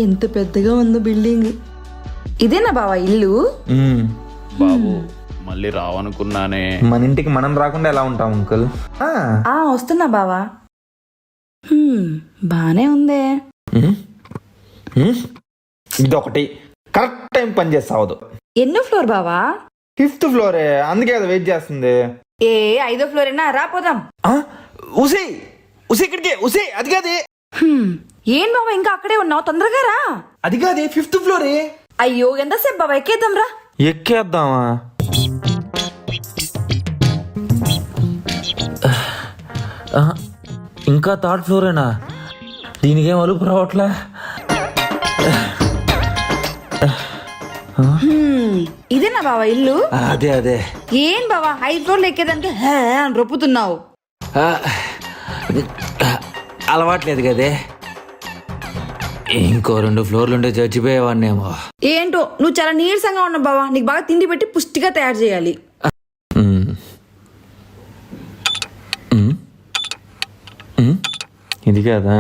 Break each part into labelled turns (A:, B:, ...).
A: ఎంత పెద్దగా ఉందో బిల్డింగ్. ఇదేనా బావా ఇల్లు?
B: బాబు మళ్ళీ రావనుకున్నానే.
C: మన ఇంటికి మనం రాకుండా ఎలా ఉంటాం అంకుల్?
A: వస్తున్నా బావా. బానే ఉందే.
C: ఇదొకటి కరెక్ట్ టైం పని చేస్తావదు.
A: ఎన్నో ఫ్లోర్ బావా?
C: 5th ఫ్లోరే, అందుకే కదా వెయిట్ చేస్తుంది.
A: 5వ ఫ్లోర్ అయినా రాపోదాం.
C: ఉసి ఉసి ఇక్కడికి ఉసి, అది కాదే.
A: ఏం బావా ఇంకా అక్కడే ఉన్నావు? తొందరగా రా.
C: అది కాదే 5th ఫ్లోరే.
A: అయ్యో ఎంతసేపు బావా, ఎక్కేద్దాం రా.
C: ఎక్కేద్దామా? ఇంకా 3rd ఫ్లోరేనా? దీనికేం అలుపు రావట్లే.
A: ఇదేనా బావా ఇల్లు?
C: అదే అదే.
A: ఏం బావా 5 ఫ్లోర్లు ఎక్కేదానికి అని రొప్పుతున్నావు?
C: అలవాట్లేదు కదే. ఇంకో 2 ఫ్లోర్లుంటే చచ్చిపోయేవాడినేమో.
A: ఏంటో నువ్వు చాలా నీరసంగా ఉన్నావు బావా. నీకు బాగా తిండి పెట్టి పుష్టిగా తయారు చేయాలి.
C: ఇది కాదా?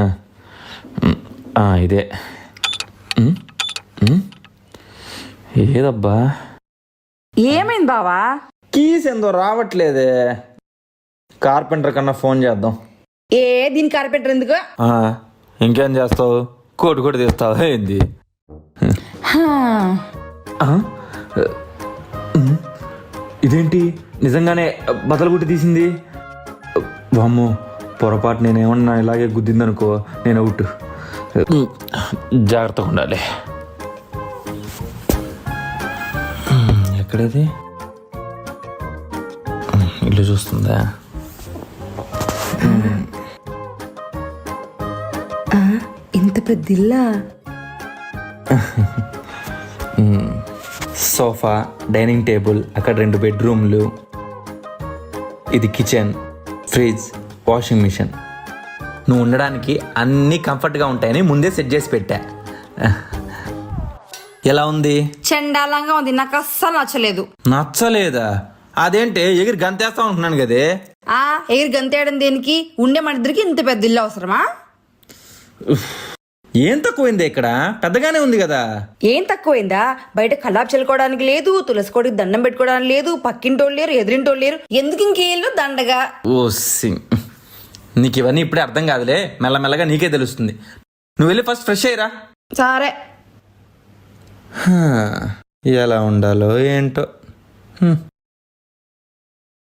C: ఇదే. ఏదబ్బా?
A: ఏమైంది బావా?
C: కీస్ ఎంతో రావట్లేదే. కార్పెంటర్ కన్నా ఫోన్ చేద్దాం.
A: దీని కార్పెంటర్ ఎందుకు?
C: ఇంకేం చేస్తావు? కోటి కూడా తీస్తావు ఏంది? ఇదేంటి నిజంగానే బదలగుట్టి తీసింది? వామ్మో, పొరపాటు నేనేమన్నా ఇలాగే గుద్దిందనుకో, నేను అవుట్. జాగ్రత్తగా ఉండాలి. ఎక్కడది? ఇల్లు చూస్తుందా?
A: ఇంత పెద్ద ఇల్లా?
C: సోఫా, డైనింగ్ టేబుల్, అక్కడ 2 బెడ్రూమ్లు, ఇది కిచెన్, ఫ్రిడ్జ్, వాషింగ్ మిషన్. నువ్వు ఉండడానికి అన్నీ కంఫర్ట్గా ఉంటాయని ముందే సెట్ చేసి పెట్టా. ఎలా ఉంది?
A: చండాలంగా ఉంది. నాకు అస్సలు నచ్చలేదు.
C: నచ్చలేదా? అదేంటే ఎగిరి గంతేస్తా ఉంటున్నాను కదే.
A: ఎగిరి గంతేయడం దేనికి? ఉండే మన ఇద్దరికి ఇంత పెద్ద ఇల్లు అవసరమా?
C: ఏం తక్కువైంది? ఇక్కడ పెద్దగానే ఉంది కదా.
A: ఏం తక్కువైందా? బయట కల్లాపు చల్లుకోవడానికి లేదు, తులసి కోడికి దండం పెట్టుకోవడానికి లేదు, పక్కింటోళ్ళు లేరు, ఎదురింటోళ్ళు లేరు. ఎందుకు ఇంకేళ్ళు దండగా?
C: నీకు ఇవన్నీ ఇప్పుడే అర్థం కాదులే, మెల్లమెల్లగా నీకే తెలుస్తుంది. నువ్వు వెళ్ళి ఫస్ట్ ఫ్రెష్ అయ్యిరా.
A: సరే.
C: ఎలా ఉండాలో ఏంటో.